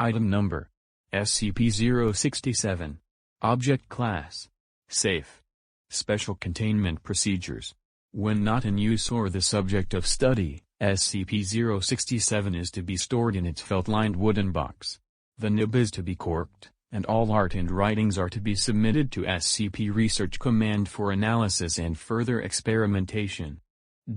Item Number: SCP-067. Object Class: Safe. Special Containment Procedures: when not in use or the subject of study, SCP-067 is to be stored in its felt-lined wooden box. The nib is to be corked, and all art and writings are to be submitted to SCP Research Command for analysis and further experimentation.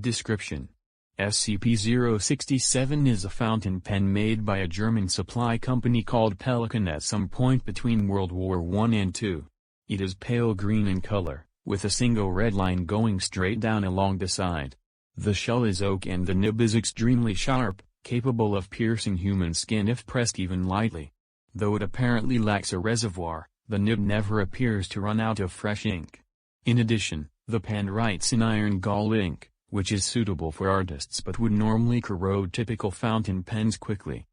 Description: SCP-067 is a fountain pen made by a German supply company called Pelikan at some point between World War I and II. It is pale green in color, with a single red line going straight down along the side. The shell is oak and the nib is extremely sharp, capable of piercing human skin if pressed even lightly. Though it apparently lacks a reservoir, the nib never appears to run out of fresh ink. In addition, the pen writes in iron gall ink, which is suitable for artists but would normally corrode typical fountain pens quickly.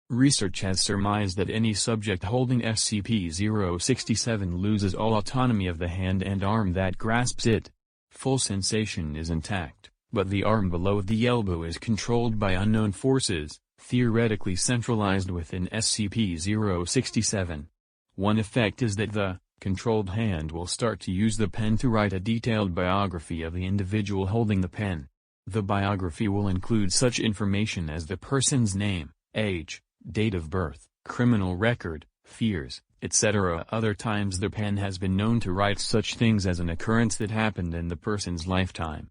Research has surmised that any subject holding SCP-067 loses all autonomy of the hand and arm that grasps it. Full sensation is intact, but the arm below the elbow is controlled by unknown forces, theoretically centralized within SCP-067. One effect is that the controlled hand will start to use the pen to write a detailed biography of the individual holding the pen. The biography will include such information as the person's name, age, date of birth, criminal record, fears, etc. Other times the pen has been known to write such things as an occurrence that happened in the person's lifetime.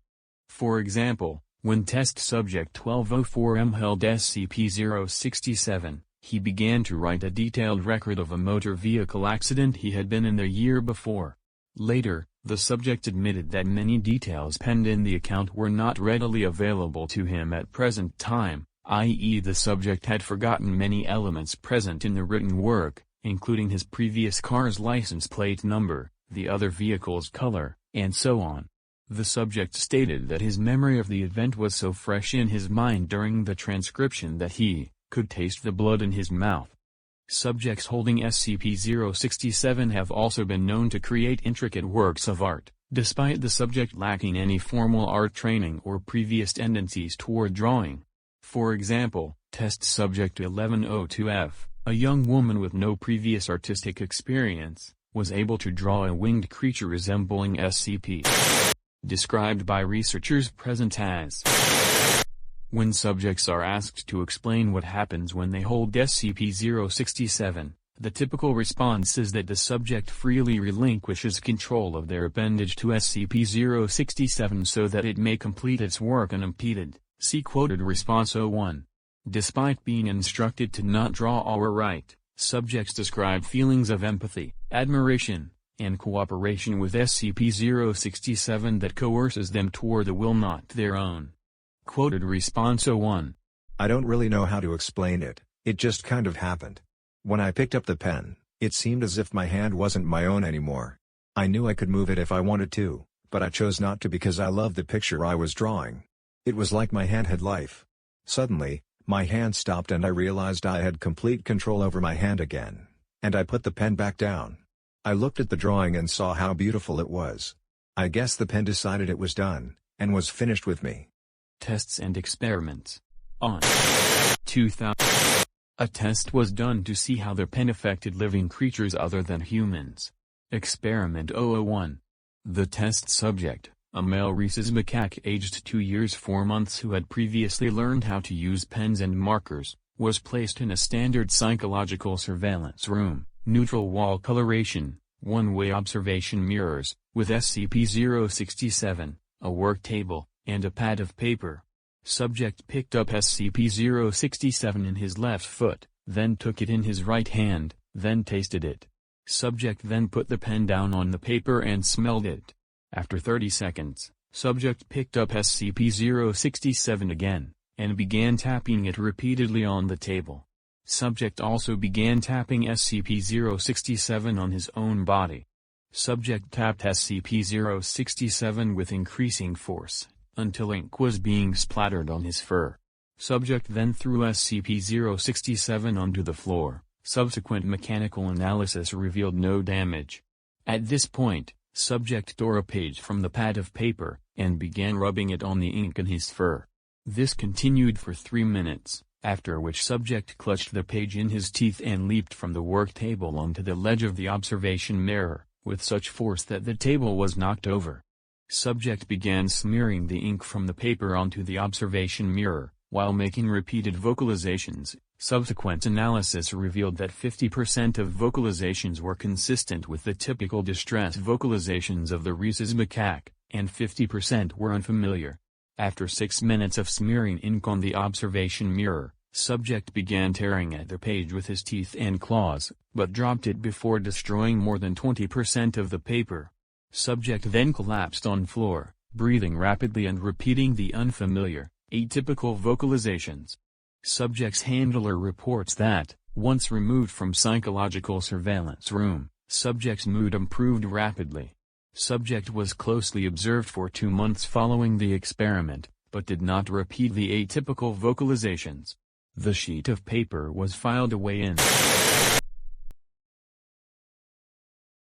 For example, when test subject 1204M held SCP-067, he began to write a detailed record of a motor vehicle accident he had been in the year before. Later, the subject admitted that many details penned in the account were not readily available to him at present time, i.e. the subject had forgotten many elements present in the written work, including his previous car's license plate number, the other vehicle's color, and so on. The subject stated that his memory of the event was so fresh in his mind during the transcription that he could taste the blood in his mouth. Subjects holding SCP-067 have also been known to create intricate works of art, despite the subject lacking any formal art training or previous tendencies toward drawing. For example, test subject 1102F, a young woman with no previous artistic experience, was able to draw a winged creature resembling SCP. Described by researchers present as: when subjects are asked to explain what happens when they hold SCP-067, the typical response is that the subject freely relinquishes control of their appendage to SCP-067 so that it may complete its work unimpeded. See quoted response 01. Despite being instructed to not draw or write, subjects describe feelings of empathy, admiration, and cooperation with SCP-067 that coerces them toward a will not their own. Quoted response 01. I don't really know how to explain it, it just kind of happened. When I picked up the pen, it seemed as if my hand wasn't my own anymore. I knew I could move it if I wanted to, but I chose not to because I loved the picture I was drawing. It was like my hand had life. Suddenly, my hand stopped and I realized I had complete control over my hand again, and I put the pen back down. I looked at the drawing and saw how beautiful it was. I guess the pen decided it was done, and was finished with me. Tests and experiments. On 2000, a test was done to see how the pen affected living creatures other than humans. Experiment 001. The test subject, a male rhesus macaque aged 2 years 4 months who had previously learned how to use pens and markers, was placed in a standard psychological surveillance room, neutral wall coloration, one-way observation mirrors, with SCP-067, a work table, and a pad of paper. Subject picked up SCP-067 in his left foot, then took it in his right hand, then tasted it. Subject then put the pen down on the paper and smelled it. After 30 seconds, subject picked up SCP-067 again, and began tapping it repeatedly on the table. Subject also began tapping SCP-067 on his own body. Subject tapped SCP-067 with increasing force, until ink was being splattered on his fur. Subject then threw SCP-067 onto the floor. Subsequent mechanical analysis revealed no damage. At this point, subject tore a page from the pad of paper, and began rubbing it on the ink in his fur. This continued for 3 minutes, after which subject clutched the page in his teeth and leaped from the work table onto the ledge of the observation mirror, with such force that the table was knocked over. Subject began smearing the ink from the paper onto the observation mirror, while making repeated vocalizations. Subsequent analysis revealed that 50% of vocalizations were consistent with the typical distress vocalizations of the rhesus macaque, and 50% were unfamiliar. After 6 minutes of smearing ink on the observation mirror, subject began tearing at the page with his teeth and claws, but dropped it before destroying more than 20% of the paper. Subject then collapsed on floor, breathing rapidly and repeating the unfamiliar, atypical vocalizations. Subject's handler reports that, once removed from psychological surveillance room, subject's mood improved rapidly. Subject was closely observed for 2 months following the experiment, but did not repeat the atypical vocalizations. The sheet of paper was filed away in